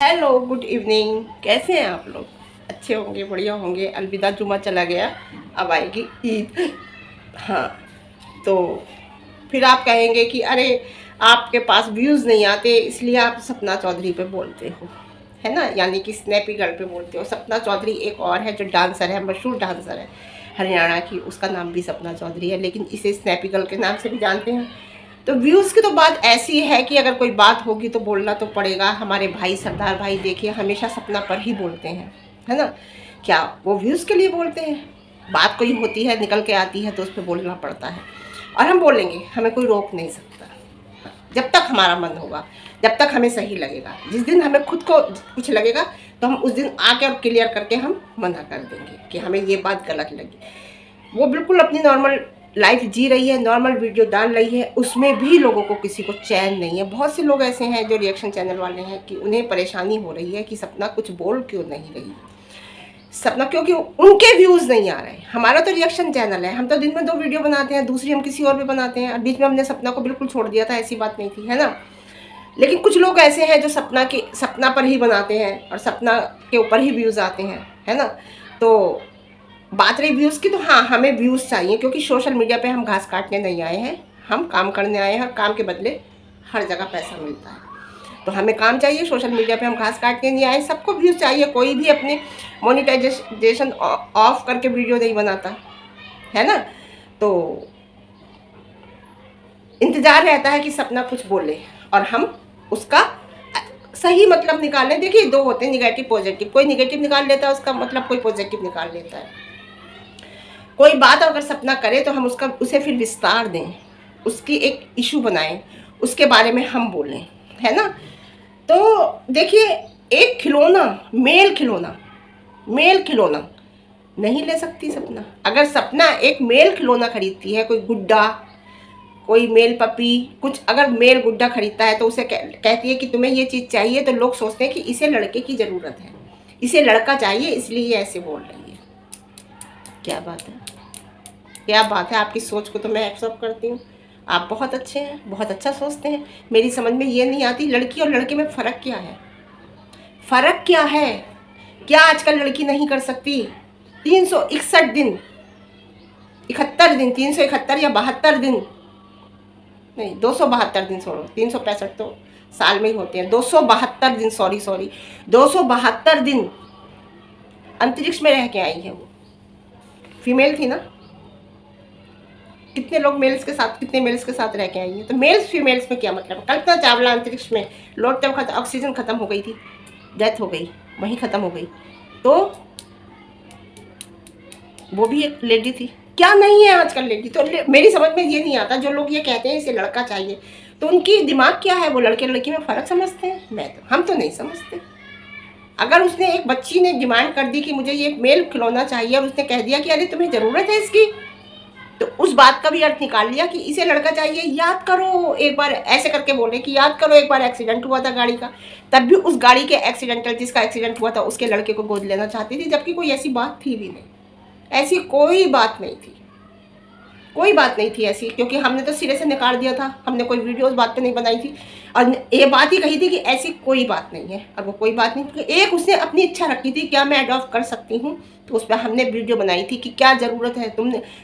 Hello, good evening. कैसे हैं आप लोग? अच्छे होंगे, बढ़िया होंगे। अलविदा, जुमा चला गया, अब आएगी ईद। हाँ, तो फिर आप कहेंगे कि अरे आपके पास व्यूज़ नहीं आते इसलिए आप सपना चौधरी पे बोलते हो, है ना, यानी कि स्नैपी गर्ल पे बोलते हो। सपना चौधरी एक और है जो डांसर है, मशहूर डांसर है हरियाणा की, उसका नाम भी सपना चौधरी है, लेकिन इसे स्नैपी गर्ल के नाम से भी जानते हैं। तो व्यूज़ की तो बात ऐसी है कि अगर कोई बात होगी तो बोलना तो पड़ेगा। हमारे भाई सरदार भाई देखिए हमेशा सपना पर ही बोलते हैं, है ना। क्या वो व्यूज़ के लिए बोलते हैं? बात कोई होती है, निकल के आती है तो उस पर बोलना पड़ता है, और हम बोलेंगे, हमें कोई रोक नहीं सकता। जब तक हमारा मन होगा, जब तक हमें सही लगेगा। जिस दिन हमें खुद को कुछ लगेगा तो हम उस दिन आके और क्लियर करके हम मना कर देंगे कि हमें ये बात गलत लगी। वो बिल्कुल अपनी नॉर्मल लाइफ जी रही है, नॉर्मल वीडियो डाल रही है, उसमें भी लोगों को किसी को चैन नहीं है। बहुत से लोग ऐसे हैं जो रिएक्शन चैनल वाले हैं कि उन्हें परेशानी हो रही है कि सपना कुछ बोल क्यों नहीं रही है। सपना क्योंकि उनके व्यूज़ नहीं आ रहे हैं। हमारा तो रिएक्शन चैनल है, हम तो दिन में 2 वीडियो बनाते हैं, दूसरी हम किसी और पे बनाते हैं, और बीच में हमने सपना को बिल्कुल छोड़ दिया था, ऐसी बात नहीं थी, है ना। लेकिन कुछ लोग ऐसे हैं जो सपना पर ही बनाते हैं और सपना के ऊपर ही व्यूज़ आते हैं, है ना। तो बात रही व्यूज़ की, तो हाँ, हमें व्यूज़ चाहिए क्योंकि सोशल मीडिया पे हम घास काटने नहीं आए हैं, हम काम करने आए हैं, और काम के बदले हर जगह पैसा मिलता है। तो हमें काम चाहिए, सोशल मीडिया पे हम घास काटने नहीं आए। सबको व्यूज़ चाहिए, कोई भी अपने मोनेटाइजेशन ऑफ करके वीडियो नहीं बनाता, है ना। तो इंतज़ार रहता है कि सपना कुछ बोले और हम उसका सही मतलब निकालें। देखिए, 2 होते हैं, निगेटिव पॉजिटिव। कोई निगेटिव निकाल लेता है उसका मतलब, कोई पॉजिटिव निकाल लेता है। कोई बात अगर सपना करे तो हम उसे फिर विस्तार दें, उसकी एक इशू बनाएं, उसके बारे में हम बोलें, है ना। तो देखिए, एक खिलौना, मेल खिलौना नहीं ले सकती सपना। अगर सपना एक मेल खिलौना खरीदती है, कोई गुड्डा, कोई मेल पपी, कुछ अगर मेल गुड्डा खरीदता है तो उसे कहती है कि तुम्हें ये चीज़ चाहिए, तो लोग सोचते हैं कि इसे लड़के की ज़रूरत है, इसे लड़का चाहिए, इसलिए ये ऐसे बोल रही है। क्या बात है, क्या बात है। आपकी सोच को तो मैं एक्सेप्ट करती हूँ, आप बहुत अच्छे हैं, बहुत अच्छा सोचते हैं। मेरी समझ में ये नहीं आती लड़की और लड़के में फ़र्क क्या है। फ़र्क क्या है? क्या आजकल लड़की नहीं कर सकती? 361 दिन, 71 दिन, 371 या 72 दिन, नहीं 272 दिन छोड़ो, 365 तो साल में ही होते हैं। 272 दिन, सॉरी 272 दिन अंतरिक्ष में रह के आई है वो। फीमेल थी ना। कितने लोग मेल्स के साथ, कितने मेल्स के साथ रह के आई हैं। तो मेल्स फीमेल्स में क्या मतलब? कल्पना चावला अंतरिक्ष में लौटते वक्त ऑक्सीजन खत्म हो गई थी, डेथ हो गई, वहीं खत्म हो गई। तो वो भी एक लेडी थी। क्या नहीं है आजकल लेडी? तो मेरी समझ में ये नहीं आता, जो लोग ये कहते हैं इसे लड़का चाहिए, तो उनकी दिमाग क्या है? वो लड़के लड़की में फ़र्क समझते हैं? हम तो नहीं समझते। अगर उसने, एक बच्ची ने डिमांड कर दी कि मुझे ये मेल खिलौना चाहिए, और उसने कह दिया कि अरे तुम्हें ज़रूरत है इसकी, तो उस बात का भी अर्थ निकाल लिया कि इसे लड़का चाहिए। याद करो एक बार, ऐसे करके बोले कि याद करो एक बार एक्सीडेंट हुआ था गाड़ी का, तब भी उस गाड़ी के एक्सीडेंटल, जिसका एक्सीडेंट हुआ था, उसके लड़के को गोद लेना चाहती थी, जबकि कोई ऐसी बात थी भी नहीं। ऐसी कोई बात नहीं थी, कोई बात नहीं थी ऐसी, क्योंकि हमने तो सिरे से निकाल दिया था। हमने कोई वीडियो उस बात पे नहीं बनाई थी, और ये बात ही कही थी कि ऐसी कोई बात नहीं है। और वो कोई बात नहीं, क्योंकि एक उसने अपनी इच्छा रखी थी, क्या मैं अडॉप्ट कर सकती हूँ, तो उस पर हमने वीडियो बनाई थी कि क्या ज़रूरत है।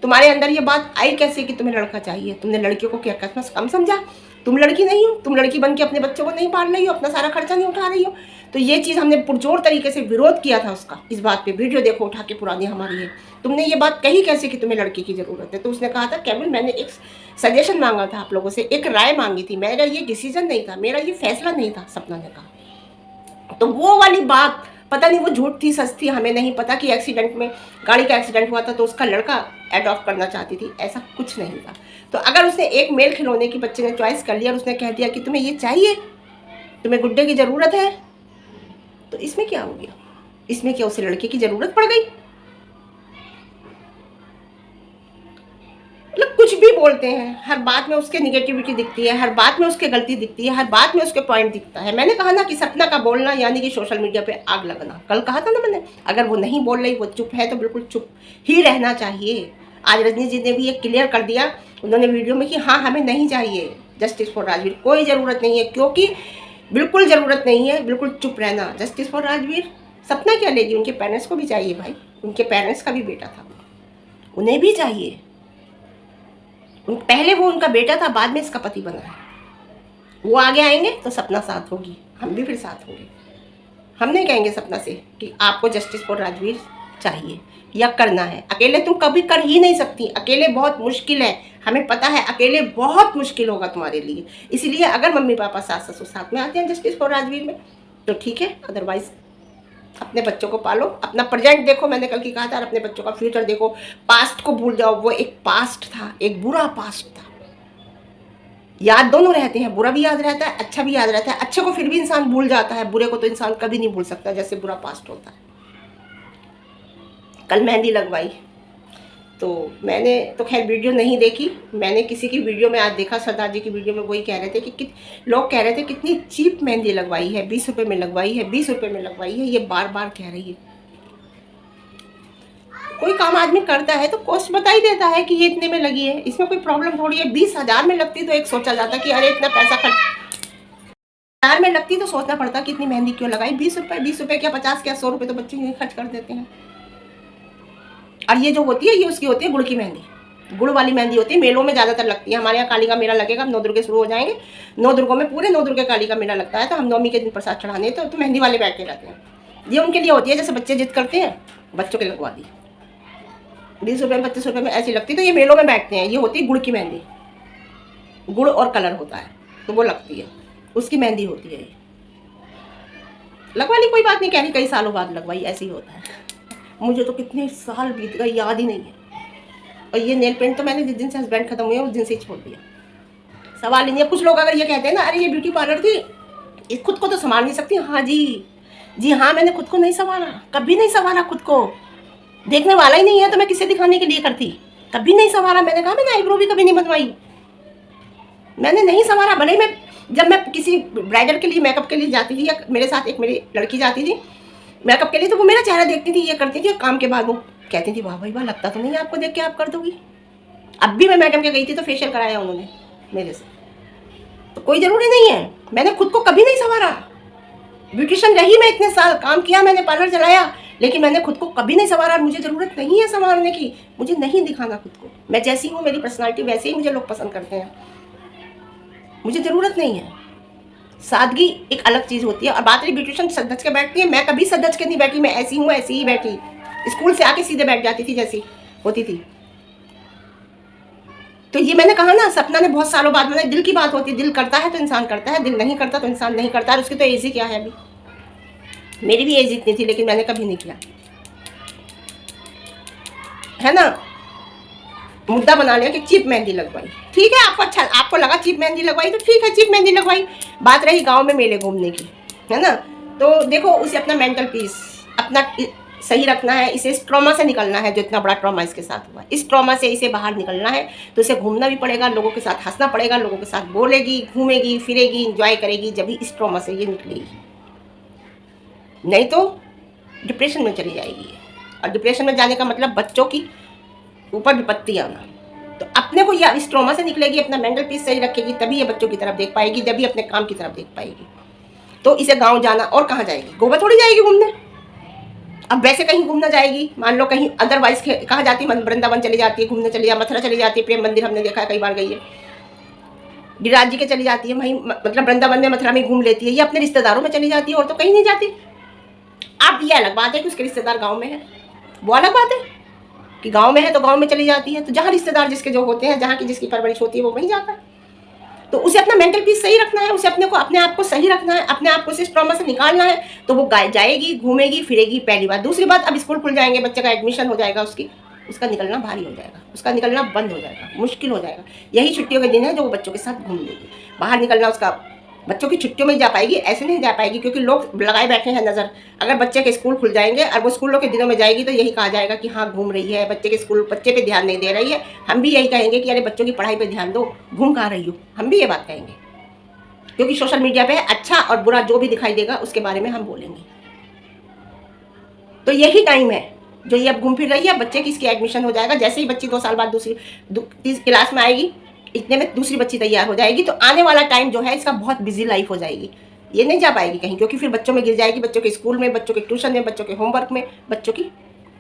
तुम्हारे अंदर ये बात आई कैसे कि तुम्हें लड़का चाहिए? तुमने लड़कियों को क्या कम समझा? तुम लड़की नहीं हो, तुम लड़की बन के अपने बच्चों को नहीं पाल रही हो, अपना सारा खर्चा नहीं उठा रही हो। तो ये चीज़ हमने पुरजोर तरीके से विरोध किया था उसका। इस बात पे वीडियो देखो उठा के, पुरानी हमारी है। तुमने ये बात कही कैसे कि तुम्हें लड़की की ज़रूरत है? तो उसने कहा था केवल मैंने एक सजेशन मांगा था आप लोगों से, एक राय मांगी थी, मेरा ये डिसीजन नहीं था, मेरा ये फैसला नहीं था, सपना ने कहा। तो वो वाली बात पता नहीं वो झूठ थी सच थी, हमें नहीं पता, कि एक्सीडेंट में, गाड़ी का एक्सीडेंट हुआ था तो उसका लड़का अडॉप्ट करना चाहती थी, ऐसा कुछ नहीं था। तो अगर उसने एक मेल खिलौने की बच्चे ने चॉइस कर लिया और उसने कह दिया कि तुम्हें ये चाहिए, तुम्हें गुड्डे की ज़रूरत है, तो इसमें क्या हो गया? इसमें क्या उसे लड़के की ज़रूरत पड़ गई? मतलब कुछ भी बोलते हैं, हर बात में उसके निगेटिविटी दिखती है, हर बात में उसके गलती दिखती है, हर बात में उसके पॉइंट दिखता है। मैंने कहा ना कि सपना का बोलना यानी कि सोशल मीडिया पे आग लगना। कल कहा था ना मैंने, अगर वो नहीं बोल रही, वो चुप है, तो बिल्कुल चुप ही रहना चाहिए। आज रजनी जी ने भी ये क्लियर कर दिया उन्होंने वीडियो में कि हाँ, हमें नहीं चाहिए जस्टिस फॉर राजवीर, कोई ज़रूरत नहीं है, क्योंकि बिल्कुल ज़रूरत नहीं है, बिल्कुल चुप रहना। Justice for Rajveer. सपना क्या लेगी, उनके पेरेंट्स को भी चाहिए भाई, उनके पेरेंट्स का भी बेटा था, उन्हें भी चाहिए। पहले वो उनका बेटा था, बाद में इसका पति बना है। वो आगे आएंगे तो सपना साथ होगी, हम भी फिर साथ होंगे। हम नहीं कहेंगे सपना से कि आपको जस्टिस फॉर राजवीर चाहिए या करना है। अकेले तुम कभी कर ही नहीं सकती, अकेले बहुत मुश्किल है, हमें पता है अकेले बहुत मुश्किल होगा तुम्हारे लिए। इसलिए अगर मम्मी पापा सास ससुर साथ में आते हैं जस्टिस फॉर राजवीर में तो ठीक है, अदरवाइज अपने बच्चों को पालो, अपना प्रेजेंट देखो, मैंने कल की कहा था, और अपने बच्चों का फ्यूचर देखो। पास्ट को भूल जाओ, वो एक पास्ट था, एक बुरा पास्ट था। याद दोनों रहते हैं, बुरा भी याद रहता है, अच्छा भी याद रहता है। अच्छे को फिर भी इंसान भूल जाता है, बुरे को तो इंसान कभी नहीं भूल सकता, जैसे बुरा पास्ट होता है। कल मेहंदी लगवाई तो मैंने तो खैर वीडियो नहीं देखी, मैंने किसी की वीडियो में आज देखा, सरदार जी की वीडियो में वही कह रहे थे कि लोग कह रहे थे कितनी चीप मेहंदी लगवाई है, 20 रुपये में लगवाई है, 20 रुपये में लगवाई है, ये बार बार कह रही है। कोई काम आदमी करता है तो कॉस्ट बता ही देता है कि ये इतने में लगी है, इसमें कोई प्रॉब्लम थोड़ी है। 20,000 में लगती तो एक सोचा जाता कि अरे इतना पैसा खर्च, 1000 में लगती तो सोचना पड़ता कि इतनी मेहंदी क्यों लगाई। 20 रुपये क्या 50 क्या 100 रुपये तो बच्चे ही खर्च कर देते हैं। और ये जो होती है ये उसकी होती है गुड़ की मेहंदी, गुड़ वाली मेहंदी होती है, मेलों में ज़्यादातर लगती है। हमारे यहाँ काली का मेला लगेगा, 9 दुर्गे शुरू हो जाएंगे, 9 दुर्गों में पूरे 9 दुर्गे काली का मेला लगता है। तो हम नवमी के दिन प्रसाद चढ़ाने तो मेहंदी वाले बैठे रहते हैं। ये उनके लिए होती है, जैसे बच्चे जिद करते हैं बच्चों के लगवा दी, 20 रुपये में 25 रुपये में ऐसी लगती, तो ये मेलों में बैठते हैं। ये होती है गुड़ की मेहंदी, गुड़ और कलर होता है तो वो लगती है, उसकी मेहंदी होती है। लगवा ली, कोई बात नहीं, कह रही कई सालों बाद लगवाई, ऐसे ही होता है। मुझे तो कितने साल बीत गए याद ही नहीं है। और ये नेल पेंट तो मैंने जिस दिन से हस्बैंड खत्म हुए उस दिन से ही छोड़ दिया, सवाल ही नहीं है। कुछ लोग अगर ये कहते हैं ना, अरे ये ब्यूटी पार्लर थी, खुद को तो संभाल नहीं सकती। हाँ जी हाँ, मैंने खुद को नहीं संभाला, कभी नहीं संभाला खुद को। देखने वाला ही नहीं है तो मैं किसे दिखाने के लिए करती, कभी नहीं संभाला। मैंने कहा मैंने आईब्रो भी कभी नहीं बनवाई, मैंने नहीं संभाला। भले मैं जब मैं किसी ब्राइडल के लिए मेकअप के लिए जाती थी, या मेरे साथ एक मेरी लड़की जाती थी मेकअप के लिए, तो वो मेरा चेहरा देखती थी, ये करती थी, और काम के बाद वो कहती थी वाह भाई वाह, लगता तो नहीं है आपको देख के आप कर दोगी। अब भी मैं मैडम के गई थी तो फेशियल कराया उन्होंने मेरे से, तो कोई ज़रूरी नहीं है। मैंने खुद को कभी नहीं संवारा, ब्यूटिशियन रही मैं, इतने साल काम किया मैंने, पार्लर चलाया, लेकिन मैंने खुद को कभी नहीं संवारा। मुझे ज़रूरत नहीं है संवारने की, मुझे नहीं दिखाना खुद को। मैं जैसी हूँ, मेरी पर्सनालिटी वैसे ही मुझे लोग पसंद करते हैं, मुझे ज़रूरत नहीं है। सादगी एक अलग चीज़ होती है। और बात रही ब्यूटिशियन सज के बैठती है, मैं कभी सज के नहीं बैठी, मैं ऐसी हूँ ऐसी ही बैठी, स्कूल से आके सीधे बैठ जाती थी जैसी होती थी। तो ये मैंने कहा ना, सपना ने बहुत सालों बाद बनाई। दिल की बात होती है, दिल करता है तो इंसान करता है, दिल नहीं करता तो इंसान नहीं करता। और उसकी तो एज ही क्या है, अभी मेरी भी एज इतनी थी, लेकिन मैंने कभी नहीं किया, है ना। मुद्दा बना लिया कि चीप मेहंदी लगवाई, ठीक है, आपको अच्छा, आपको लगा चीप मेहंदी लगवाई तो ठीक है, चीप मेहंदी लगवाई। बात रही गांव में मेले घूमने की, है ना, तो देखो उसे अपना मेंटल पीस अपना सही रखना है, इसे इस ट्रॉमा से निकलना है, जो इतना बड़ा ट्रॉमा इसके साथ हुआ, इस ट्रॉमा से इसे बाहर निकलना है। तो इसे घूमना भी पड़ेगा, लोगों के साथ हंसना पड़ेगा, लोगों के साथ बोलेगी, घूमेगी फिरेगी, इंजॉय करेगी, जब भी इस ट्रॉमा से ये निकलेगी, नहीं तो डिप्रेशन में चली जाएगी। और डिप्रेशन में जाने का मतलब बच्चों की ऊपर विपत्ति आना। तो अपने को या इस ट्रॉमा से निकलेगी, अपना मेंटल पीस सही रखेगी, तभी ये बच्चों की तरफ देख पाएगी, जब भी अपने काम की तरफ देख पाएगी। तो इसे गांव जाना, और कहाँ जाएगी, गोवा थोड़ी जाएगी घूमने। अब वैसे कहीं घूमना जाएगी, मान लो कहीं अदरवाइज कहाँ जाती, वृंदावन चली जाती है घूमने, चली जा, मथुरा चली जाती है, प्रेम मंदिर हमने देखा है, कई बार गई है, गिरिराज जी के चली जाती है, वहीं मतलब वृंदावन में मथुरा में घूम लेती है, ये अपने रिश्तेदारों में चली जाती है, और तो कहीं नहीं जाती। अब ये अलग बात है कि उसके रिश्तेदार गाँव में है, वो अलग बात है कि गांव में है तो गांव में चली जाती है। तो जहाँ रिश्तेदार जिसके जो होते हैं, जहाँ की जिसकी परवरिश होती है, वो वहीं जाता है। तो उसे अपना मेंटल पीस सही रखना है, उसे अपने आप को सही रखना है, अपने आप को इस ट्रॉमा से निकालना है। तो वो जाएगी, घूमेगी फिरेगी, पहली बात। दूसरी बात, अब स्कूल खुल जाएंगे, बच्चे का एडमिशन हो जाएगा, उसका निकलना भारी हो जाएगा, उसका निकलना बंद हो जाएगा, मुश्किल हो जाएगा। यही छुट्टियों के दिन है जो वो बच्चों के साथ घूम लेगी। बाहर निकलना उसका बच्चों की छुट्टियों में जा पाएगी, ऐसे नहीं जा पाएगी, क्योंकि लोग लगाए बैठे हैं नज़र। अगर बच्चे के स्कूल खुल जाएंगे और वो स्कूलों के दिनों में जाएगी तो यही कहा जाएगा कि हाँ घूम रही है, बच्चे के स्कूल बच्चे पे ध्यान नहीं दे रही है। हम भी यही कहेंगे कि अरे बच्चों की पढ़ाई पे ध्यान दो, घूम कहाँ रही हो, हम भी ये बात कहेंगे। क्योंकि सोशल मीडिया पे अच्छा और बुरा जो भी दिखाई देगा उसके बारे में हम बोलेंगे। तो यही टाइम है जो ये अब घूम फिर रही है। बच्चे की इसकी एडमिशन हो जाएगा, जैसे ही बच्ची 2 साल बाद तीसरी क्लास में आएगी, इतने में दूसरी बच्ची तैयार हो जाएगी। तो आने वाला टाइम जो है इसका बहुत बिजी लाइफ हो जाएगी। ये नहीं जा पाएगी कहीं, क्योंकि फिर बच्चों में गिर जाएगी, बच्चों के स्कूल में, बच्चों के ट्यूशन में, बच्चों के होमवर्क में, बच्चों की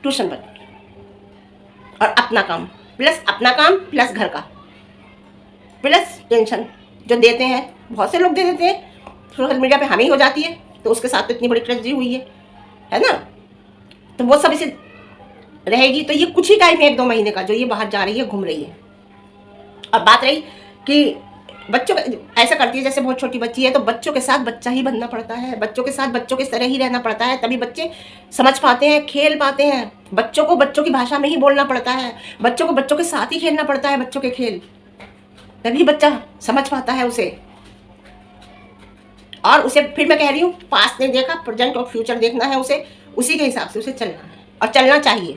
ट्यूशन पर, और अपना काम प्लस घर का प्लस टेंशन जो देते हैं, बहुत से लोग दे देते हैं, सोशल मीडिया पे हमें ही हो जाती है, तो उसके साथ तो इतनी बड़ी ट्रेजेडी हुई है ना। तो वो सब इसे रहेगी। तो ये कुछ ही टाइम है, 1-2 महीने का, जो ये बाहर जा रही है, घूम रही है। अब बात रही कि बच्चों ऐसा करती है जैसे बहुत छोटी बच्ची है, तो बच्चों के साथ बच्चा ही बनना पड़ता है, बच्चों के साथ बच्चों के तरह ही रहना पड़ता है, तभी बच्चे समझ पाते हैं, खेल पाते हैं। बच्चों को बच्चों की भाषा में ही बोलना पड़ता है, बच्चों को बच्चों के साथ ही खेलना पड़ता है, बच्चों के खेल, तभी बच्चा समझ पाता है उसे। और उसे फिर मैं कह रही हूँ, पास्ट नहीं देखा, प्रेजेंट और फ्यूचर देखना है उसे, उसी के हिसाब से उसे चलना है, और चलना चाहिए।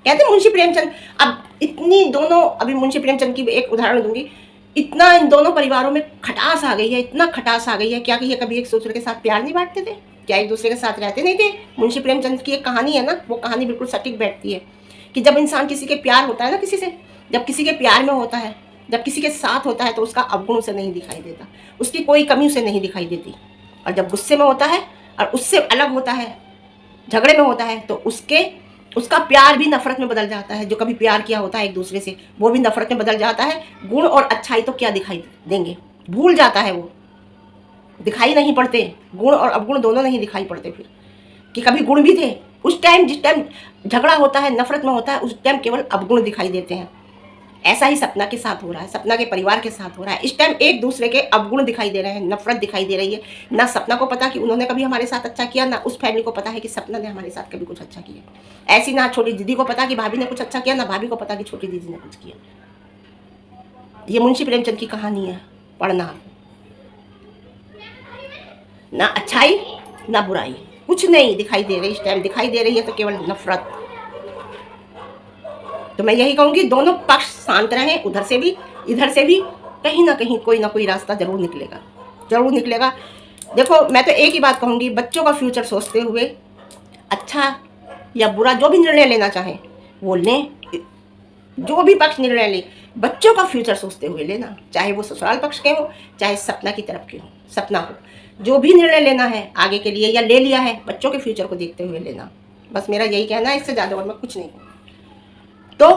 कहते हैं मुंशी प्रेमचंद, अब इतनी दोनों, अभी मुंशी प्रेमचंद की एक उदाहरण दूंगी, इतना इन दोनों परिवारों में खटास आ गई है, इतना खटास आ गई है, क्या कि ये कभी एक दूसरे के साथ प्यार नहीं बांटते थे, क्या एक दूसरे के साथ रहते नहीं थे। मुंशी प्रेमचंद की एक कहानी है ना, वो कहानी बिल्कुल सटीक बैठती है कि जब इंसान किसी के प्यार होता है ना, किसी से जब किसी के प्यार में होता है, जब किसी के साथ होता है, तो उसका अवगुण उसे नहीं दिखाई देता, उसकी कोई कमी उसे नहीं दिखाई देती। और जब गुस्से में होता है और उससे अलग होता है, झगड़े में होता है, तो उसका प्यार भी नफरत में बदल जाता है। जो कभी प्यार किया होता है एक दूसरे से, वो भी नफरत में बदल जाता है। गुण और अच्छाई तो क्या दिखाई देंगे, भूल जाता है, वो दिखाई नहीं पड़ते, गुण और अवगुण दोनों नहीं दिखाई पड़ते फिर, कि कभी गुण भी थे। उस टाइम, जिस टाइम झगड़ा होता है, नफरत में होता है, उस टाइम केवल अवगुण दिखाई देते हैं। ऐसा ही सपना के साथ हो रहा है, सपना के परिवार के साथ हो रहा है। इस टाइम एक दूसरे के अवगुण दिखाई दे रहे हैं, नफरत दिखाई दे रही है। ना सपना को पता कि उन्होंने कभी हमारे साथ अच्छा किया, ना उस फैमिली को पता है कि सपना ने हमारे साथ कभी कुछ अच्छा किया। ऐसी ना छोटी दीदी को पता कि भाभी ने कुछ अच्छा किया, ना भाभी को पता कि छोटी दीदी ने कुछ किया। ये मुंशी प्रेमचंद की कहानी है, पढ़ना। ना अच्छाई ना बुराई, कुछ नहीं दिखाई दे रही इस टाइम, दिखाई दे रही है तो केवल नफरत। तो मैं यही कहूँगी, दोनों पक्ष शांत रहें, उधर से भी इधर से भी, कहीं ना कहीं कोई ना कोई रास्ता जरूर निकलेगा, जरूर निकलेगा। देखो, मैं तो एक ही बात कहूँगी, बच्चों का फ्यूचर सोचते हुए अच्छा या बुरा जो भी निर्णय लेना चाहें वो लें, जो भी पक्ष निर्णय ले, बच्चों का फ्यूचर सोचते हुए लेना, चाहे वो ससुराल पक्ष के हो, चाहे सपना की तरफ के हो, सपना हो, जो भी निर्णय लेना है आगे के लिए या ले लिया है, बच्चों के फ्यूचर को देखते हुए लेना। बस मेरा यही कहना है, इससे ज़्यादा और मैं कुछ नहीं कहूँ। तो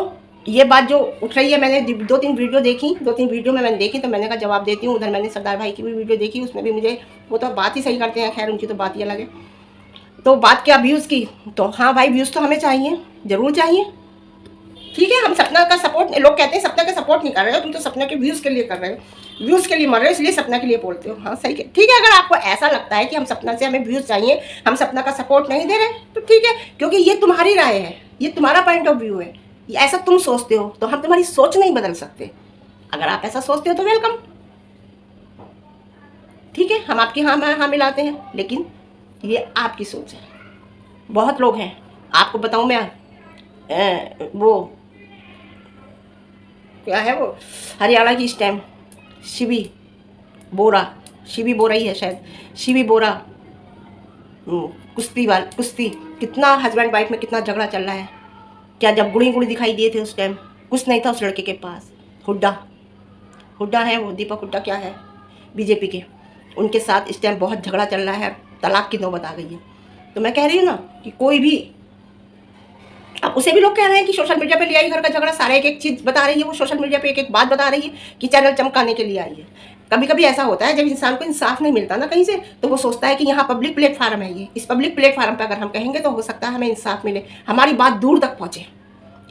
ये बात जो उठ रही है, मैंने 2-3 वीडियो देखी, 2-3 वीडियो में मैंने देखी, तो मैंने कहा जवाब देती हूँ। उधर मैंने सरदार भाई की भी वीडियो देखी, उसमें भी मुझे, वो तो बात ही सही करते हैं, खैर उनकी तो बात ही अलग है। तो बात क्या व्यूज़ की, तो हाँ भाई, व्यूज़ तो हमें चाहिए, ज़रूर चाहिए, ठीक है। हम सपना का सपोर्ट, लोग कहते हैं सपना का सपोर्ट नहीं कर रहे हो, तुम तो सपना के व्यूज़ के लिए कर रहे हो, व्यूज़ के लिए मर रहे हो, इसलिए सपना के लिए बोलते हो। हाँ सही है, ठीक है। अगर आपको ऐसा लगता है कि हम सपना से हमें व्यूज़ चाहिए, हम सपना का सपोर्ट नहीं दे रहे, तो ठीक है, क्योंकि ये तुम्हारी राय है, ये तुम्हारा पॉइंट ऑफ व्यू है, ऐसा तुम सोचते हो, तो हम तुम्हारी सोच नहीं बदल सकते। अगर आप ऐसा सोचते हो तो वेलकम, ठीक है, हम आपकी हाँ मिलाते हैं, लेकिन ये आपकी सोच है। बहुत लोग हैं, आपको बताऊं मैं, वो क्या है, वो हरियाणा की इस टाइम शिवी बोरा ही है शायद, शिवी बोरा, कुश्ती, कितना हस्बैंड वाइफ में कितना झगड़ा चल रहा है। क्या जब गुड़ी दिखाई दिए थे उस टाइम, कुछ नहीं था उस लड़के के पास। हुड्डा है वो, दीपक हुड्डा क्या है, बीजेपी के, उनके साथ इस टाइम बहुत झगड़ा चल रहा है, तलाक की नौबत आ गई है। तो मैं कह रही हूँ ना कि कोई भी, अब उसे भी लोग कह रहे हैं कि सोशल मीडिया पे ले आई घर का झगड़ा, सारे एक चीज़ बता रही है, वो सोशल मीडिया पे एक बात बता रही है कि चैनल चमकाने के लिए आई है। कभी कभी ऐसा होता है, जब इंसान को इंसाफ नहीं मिलता ना कहीं से, तो वो सोचता है कि यहाँ पब्लिक प्लेटफार्म है, ये इस पब्लिक प्लेटफार्म पर अगर हम कहेंगे तो हो सकता है हमें इंसाफ मिले, हमारी बात दूर तक पहुँचे,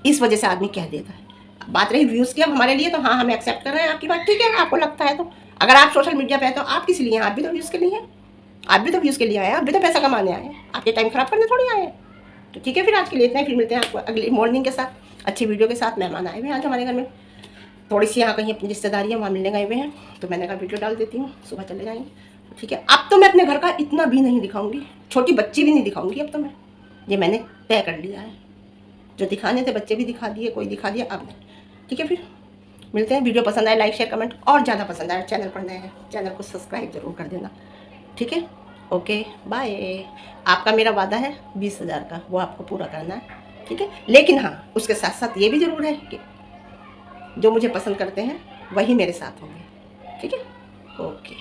इस वजह से आदमी कह देता है। बात रही व्यूज़ की, अब हमारे लिए तो हाँ, हमें एक्सेप्ट कर रहे हैं आपकी बात, ठीक है, आपको लगता है तो। अगर आप सोशल मीडिया पे हैं तो आप किस लिए हैं, आप भी तो व्यूज़ के लिए हैं, आप भी तो व्यूज़ के लिए आए हैं, आप भी तो पैसा कमाने आए हैं, आपके टाइम ख़राब करने थोड़ी आए हैं। तो ठीक है, फिर आज के लिए इतना ही, फिर मिलते हैं आपको अगली मॉर्निंग के साथ, अच्छी वीडियो के साथ। मेहमान आए हुए हैं आज हमारे घर में, थोड़ी सी यहाँ कहीं अपनी रिश्तेदारी है, वहाँ मिलने गए हुए हैं, तो मैंने कहा वीडियो डाल देती हूँ, सुबह चले जाएंगे, ठीक है। अब तो मैं अपने घर का इतना भी नहीं दिखाऊंगी, छोटी बच्ची भी नहीं दिखाऊंगी, अब तो मैं, ये मैंने तय कर लिया है, जो दिखाने थे बच्चे भी दिखा दिए, कोई दिखा दिया, अब नहीं, ठीक है। फिर मिलते हैं, वीडियो पसंद आए लाइक शेयर कमेंट, और ज़्यादा पसंद आए चैनल पर नए हैं चैनल को सब्सक्राइब जरूर कर देना, ठीक है। Okay bye. आपका मेरा वादा है 20,000 का, वो आपको पूरा करना है, ठीक है। लेकिन हाँ, उसके साथ साथ ये भी ज़रूर है कि जो मुझे पसंद करते हैं वही मेरे साथ होंगे, ठीक है। ओके।